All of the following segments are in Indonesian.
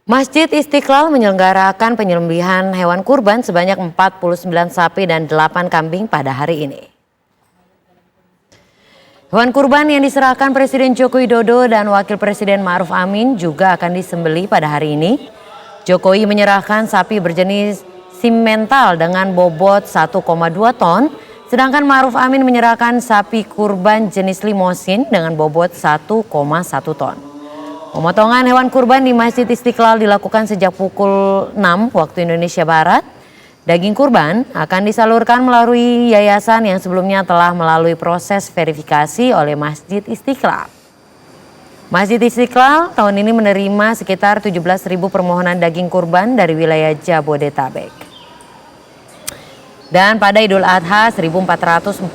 Masjid Istiqlal menyelenggarakan penyembelihan hewan kurban sebanyak 49 sapi dan 8 kambing pada hari ini. Hewan kurban yang diserahkan Presiden Joko Widodo dan Wakil Presiden Ma'ruf Amin juga akan disembelih pada hari ini. Jokowi menyerahkan sapi berjenis simental dengan bobot 1,2 ton, sedangkan Ma'ruf Amin menyerahkan sapi kurban jenis limosin dengan bobot 1,1 ton. Pemotongan hewan kurban di Masjid Istiqlal dilakukan sejak pukul 6 waktu Indonesia Barat. Daging kurban akan disalurkan melalui yayasan yang sebelumnya telah melalui proses verifikasi oleh Masjid Istiqlal. Masjid Istiqlal tahun ini menerima sekitar 17.000 permohonan daging kurban dari wilayah Jabodetabek. Dan pada Idul Adha 1444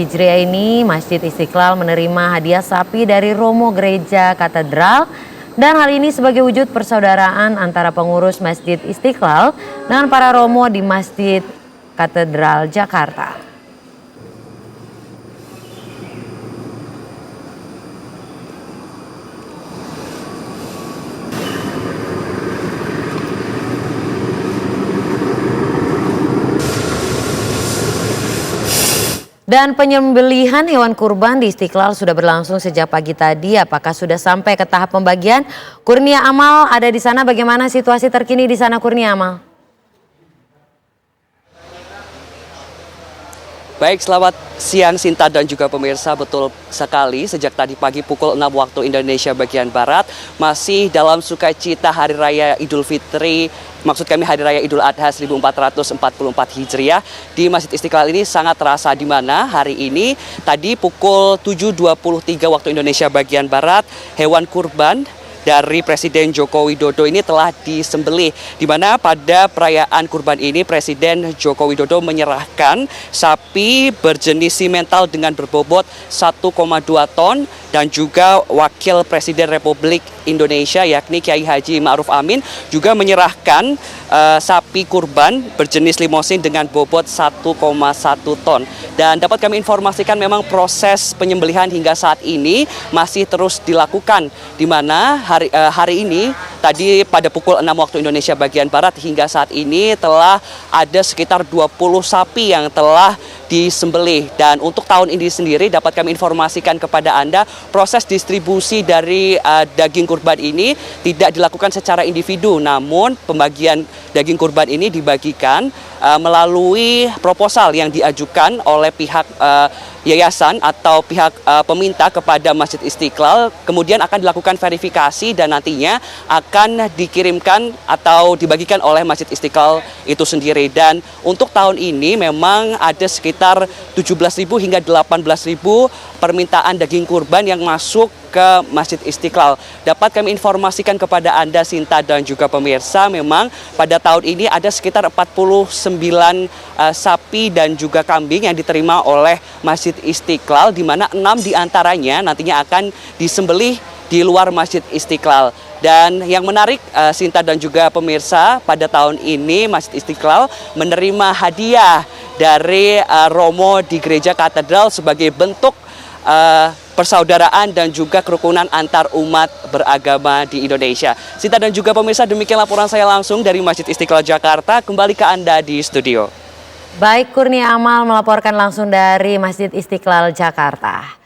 Hijriah ini, Masjid Istiqlal menerima hadiah sapi dari Romo Gereja Katedral. Dan hal ini sebagai wujud persaudaraan antara pengurus Masjid Istiqlal dengan para Romo di Masjid Katedral Jakarta. Dan penyembelihan hewan kurban di Istiqlal sudah berlangsung sejak pagi tadi. Apakah sudah sampai ke tahap pembagian? Kurnia Amal ada di sana. Bagaimana situasi terkini di sana, Kurnia Amal? Baik, selamat siang Sinta dan juga pemirsa. Betul sekali, sejak tadi pagi pukul 6 waktu Indonesia bagian Barat masih dalam sukacita Hari Raya Idul Fitri, maksud kami Hari Raya Idul Adha 1444 Hijriah di Masjid Istiqlal ini sangat terasa, di mana hari ini tadi pukul 7.23 waktu Indonesia bagian Barat hewan kurban dari Presiden Joko Widodo ini telah disembelih, di mana pada perayaan kurban ini Presiden Joko Widodo menyerahkan sapi berjenis simental dengan berbobot 1,2 ton dan juga Wakil Presiden Republik Indonesia yakni Kiai Haji Ma'ruf Amin juga menyerahkan sapi kurban berjenis limosin dengan bobot 1,1 ton. Dan dapat kami informasikan memang proses penyembelihan hingga saat ini masih terus dilakukan, di mana hari ini tadi pada pukul 6 waktu Indonesia bagian Barat hingga saat ini telah ada sekitar 20 sapi yang telah disembelih. Dan untuk tahun ini sendiri dapat kami informasikan kepada Anda, proses distribusi dari daging kurban ini tidak dilakukan secara individu, namun pembagian daging kurban ini dibagikan melalui proposal yang diajukan oleh pihak yayasan atau pihak peminta kepada Masjid Istiqlal. Kemudian akan dilakukan verifikasi dan nantinya akan dikirimkan atau dibagikan oleh Masjid Istiqlal itu sendiri. Dan untuk tahun ini memang ada sekitar 17.000 hingga 18.000 permintaan daging kurban yang masuk ke Masjid Istiqlal. Dapat kami informasikan kepada Anda Sinta dan juga pemirsa, memang pada tahun ini ada sekitar 49 sapi dan juga kambing yang diterima oleh Masjid Istiqlal, di mana 6 diantaranya nantinya akan disembelih di luar Masjid Istiqlal. Dan yang menarik Sinta dan juga pemirsa, pada tahun ini Masjid Istiqlal menerima hadiah dari Romo di Gereja Katedral sebagai bentuk persaudaraan dan juga kerukunan antar umat beragama di Indonesia. Sinta dan juga pemirsa, demikian laporan saya langsung dari Masjid Istiqlal Jakarta. Kembali ke Anda di studio. Baik, Kurnia Amal melaporkan langsung dari Masjid Istiqlal Jakarta.